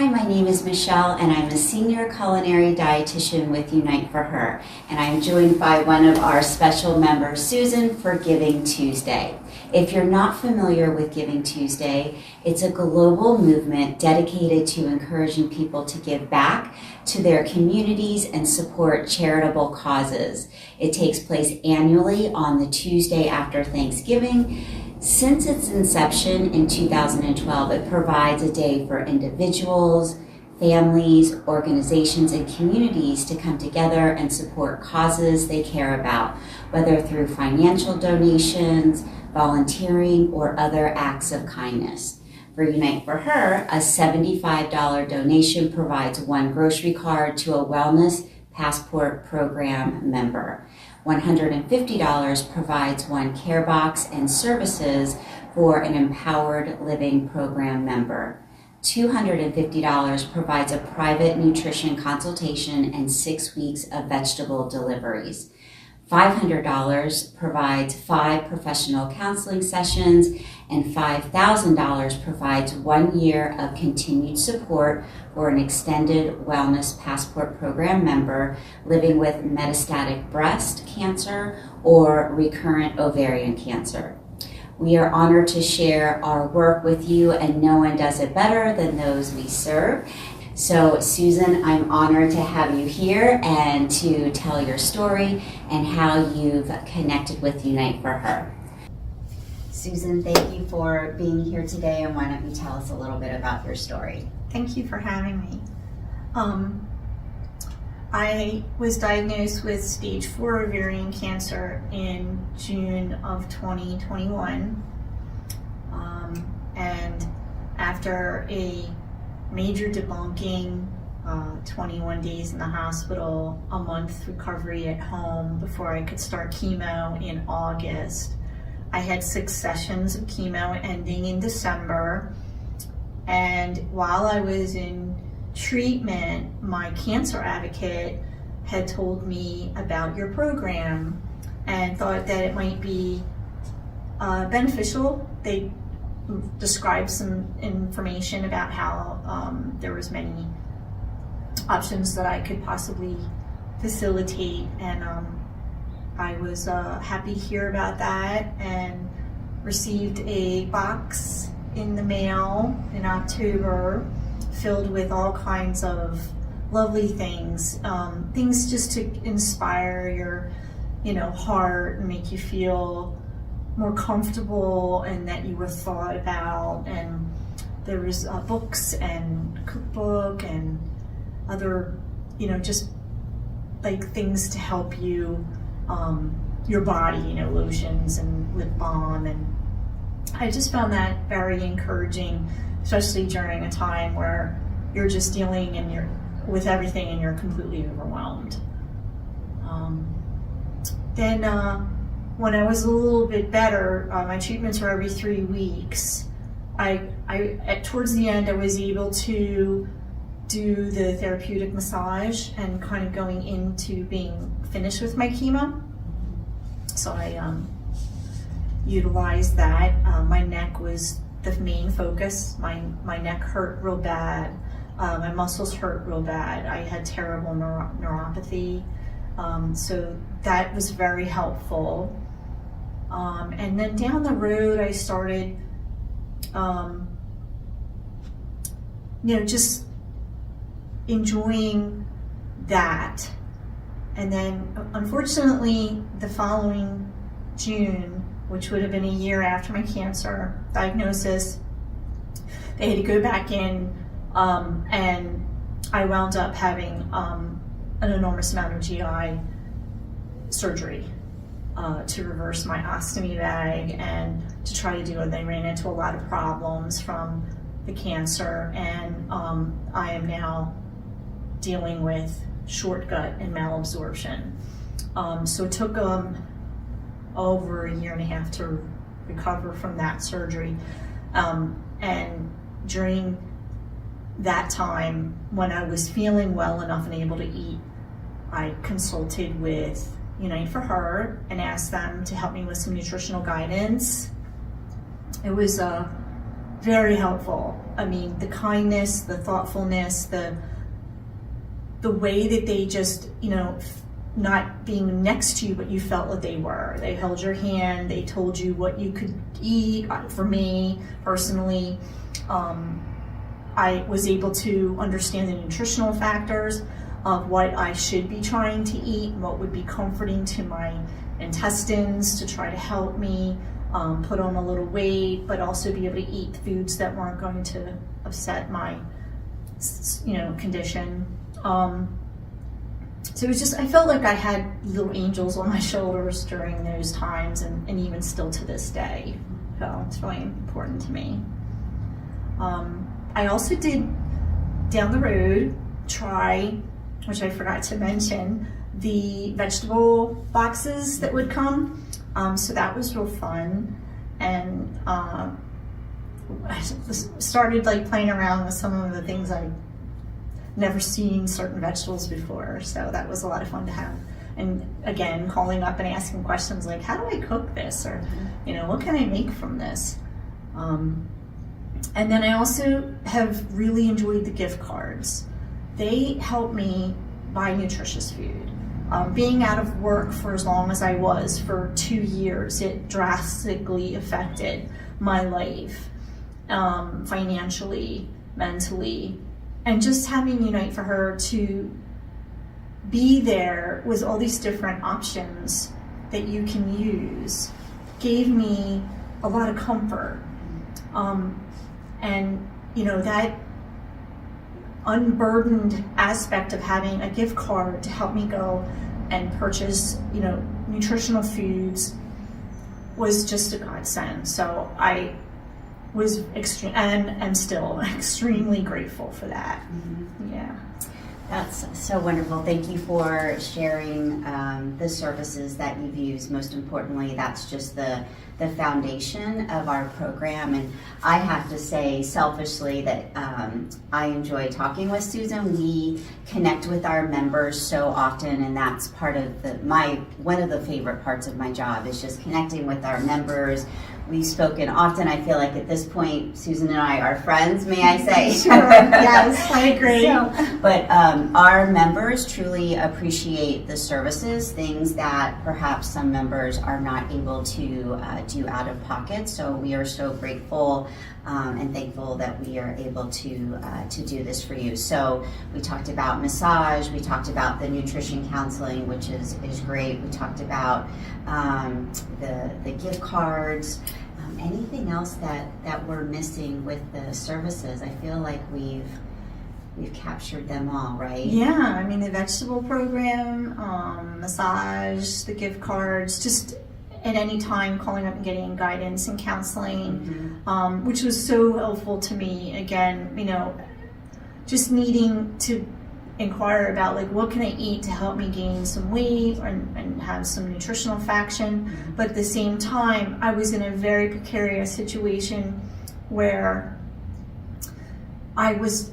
Hi, my name is Michelle and I'm a senior culinary dietitian with Unite for Her, and I'm joined by one of our special members, Susan, for Giving Tuesday. If you're not familiar with Giving Tuesday, it's a global movement dedicated to encouraging people to give back to their communities and support charitable causes. It takes place annually on the Tuesday after Thanksgiving. Since its inception in 2012, it provides a day for individuals, families, organizations, and communities to come together and support causes they care about, whether through financial donations, volunteering, or other acts of kindness. For Unite for Her, a $75 donation provides one grocery card to a Wellness Passport Program member. $150 provides one care box and services for an Empowered Living Program member. $250 provides a private nutrition consultation and 6 weeks of vegetable deliveries. $500 provides 5 professional counseling sessions, and $5,000 provides 1 year of continued support for an extended Wellness Passport Program member living with metastatic breast cancer or recurrent ovarian cancer. We are honored to share our work with you, and no one does it better than those we serve. So Susan, I'm honored to have you here and to tell your story and how you've connected with Unite for Her. Susan, thank you for being here today, and why don't you tell us a little bit about your story? Thank you for having me. I was diagnosed with stage 4 ovarian cancer in June of 2021. And after a major debunking, 21 days in the hospital, a month recovery at home before I could start chemo in August. I had 6 sessions of chemo ending in December. And while I was in treatment, my cancer advocate had told me about your program and thought that it might be beneficial. They described some information about how there was many options that I could possibly facilitate, and I was happy to hear about that and received a box in the mail in October filled with all kinds of lovely things, things just to inspire your heart and make you feel more comfortable and that you were thought about. And there was books and cookbook and other just like things to help you, your body, lotions and lip balm. And I just found that very encouraging, especially during a time where you're just dealing with everything and you're completely overwhelmed. Then when I was a little bit better, my treatments were every 3 weeks. Towards the end, I was able to do the therapeutic massage and kind of going into being finished with my chemo. So I utilized that. My neck was the main focus. My neck hurt real bad. My muscles hurt real bad. I had terrible neuropathy. So that was very helpful. And then down the road, I started, just enjoying that. And then unfortunately, the following June, which would have been a year after my cancer diagnosis, they had to go back in, and I wound up having an enormous amount of GI surgery to reverse my ostomy bag and to try to do it. They ran into a lot of problems from the cancer, and I am now dealing with short gut and malabsorption. So it took over a year and a half to recover from that surgery. And during that time, when I was feeling well enough and able to eat, I consulted with Unite for Her and asked them to help me with some nutritional guidance. It was very helpful. I mean, the kindness, the thoughtfulness, the way that they just, not being next to you, but you felt that they were. They held your hand, they told you what you could eat. For me, personally, I was able to understand the nutritional factors of what I should be trying to eat, what would be comforting to my intestines to try to help me put on a little weight, but also be able to eat foods that weren't going to upset my, condition. So it was just, I felt like I had little angels on my shoulders during those times, and even still to this day. So it's really important to me. I also did, down the road, try, which I forgot to mention, the vegetable boxes that would come. So that was real fun. And I started playing around with some of the things I'd never seen certain vegetables before. So that was a lot of fun to have. And again, calling up and asking questions like, how do I cook this? Or, what can I make from this? And then I also have really enjoyed the gift cards. They help me buy nutritious food. Being out of work for as long as I was, for 2 years, it drastically affected my life, financially, mentally, and just having Unite for Her to be there with all these different options that you can use gave me a lot of comfort. And that unburdened aspect of having a gift card to help me go and purchase, nutritional foods was just a godsend. So I was and still extremely grateful for that. Mm-hmm. Yeah. That's so wonderful. Thank you for sharing the services that you've used. Most importantly, that's just the foundation of our program. And I have to say selfishly that I enjoy talking with Susan. We connect with our members so often, and that's part of one of the favorite parts of my job is just connecting with our members. We've spoken often. I feel like at this point, Susan and I are friends, may I say? Sure, yes, I agree. But our members truly appreciate the services, things that perhaps some members are not able to do out of pocket. So we are so grateful and thankful that we are able to do this for you. So we talked about massage, we talked about the nutrition counseling, which is great. We talked about the gift cards. Anything else that we're missing with the services? I feel like we've captured them all, right? Yeah, I mean the vegetable program, massage, the gift cards, just at any time calling up and getting guidance and counseling, mm-hmm. Which was so helpful to me. Again, just needing to inquire about what can I eat to help me gain some weight and have some nutritional faction. Mm-hmm. But at the same time, I was in a very precarious situation where I was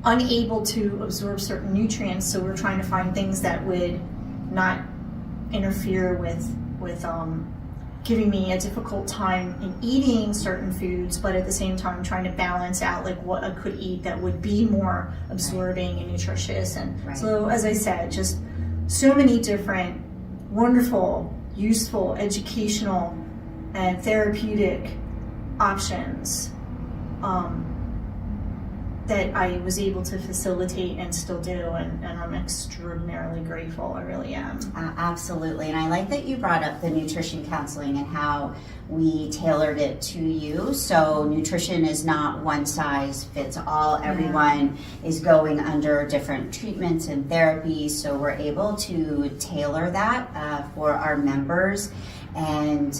unable to absorb certain nutrients, so we're trying to find things that would not interfere with giving me a difficult time in eating certain foods, but at the same time trying to balance out what I could eat that would be more absorbing and nutritious. And so, as I said, just so many different wonderful, useful, educational, and therapeutic options that I was able to facilitate and still do, and I'm extraordinarily grateful. I really am. Absolutely, and I like that you brought up the nutrition counseling and how we tailored it to you. So nutrition is not one size fits all. Everyone is going under different treatments and therapies, so we're able to tailor that for our members. And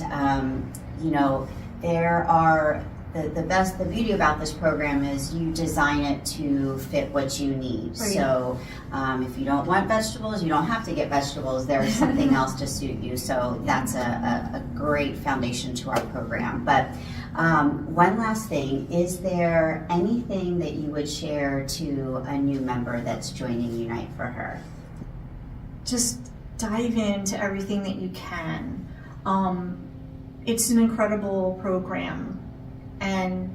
there are the beauty about this program is you design it to fit what you need. Right. So if you don't want vegetables, you don't have to get vegetables. There's something else to suit you. So that's a great foundation to our program. But one last thing, is there anything that you would share to a new member that's joining Unite for Her? Just dive into everything that you can. It's an incredible program. And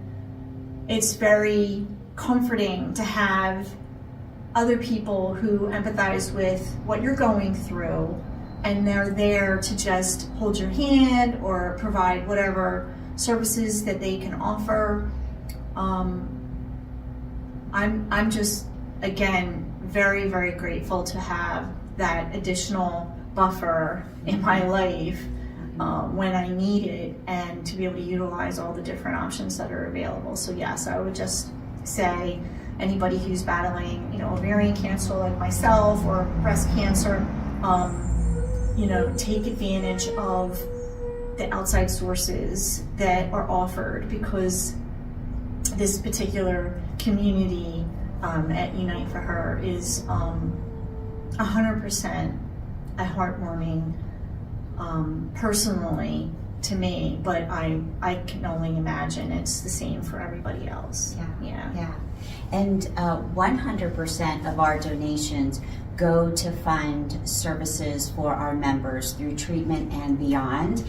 it's very comforting to have other people who empathize with what you're going through, and they're there to just hold your hand or provide whatever services that they can offer. I'm just, again, very, very grateful to have that additional buffer in my life when I need it, and to be able to utilize all the different options that are available. So yes, I would just say anybody who's battling, ovarian cancer like myself, or breast cancer, take advantage of the outside sources that are offered, because this particular community at Unite for Her is 100% a heartwarming, personally to me, but I can only imagine it's the same for everybody else. Yeah. And 100% of our donations go to fund services for our members through treatment and beyond.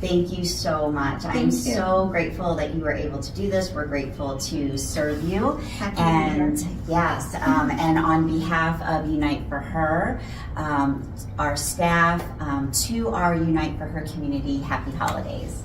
Thank you so much. I'm so grateful that you were able to do this. We're grateful to serve you. Happy And New Year. yes, and on behalf of Unite for Her, our staff, to our Unite for Her community, happy holidays.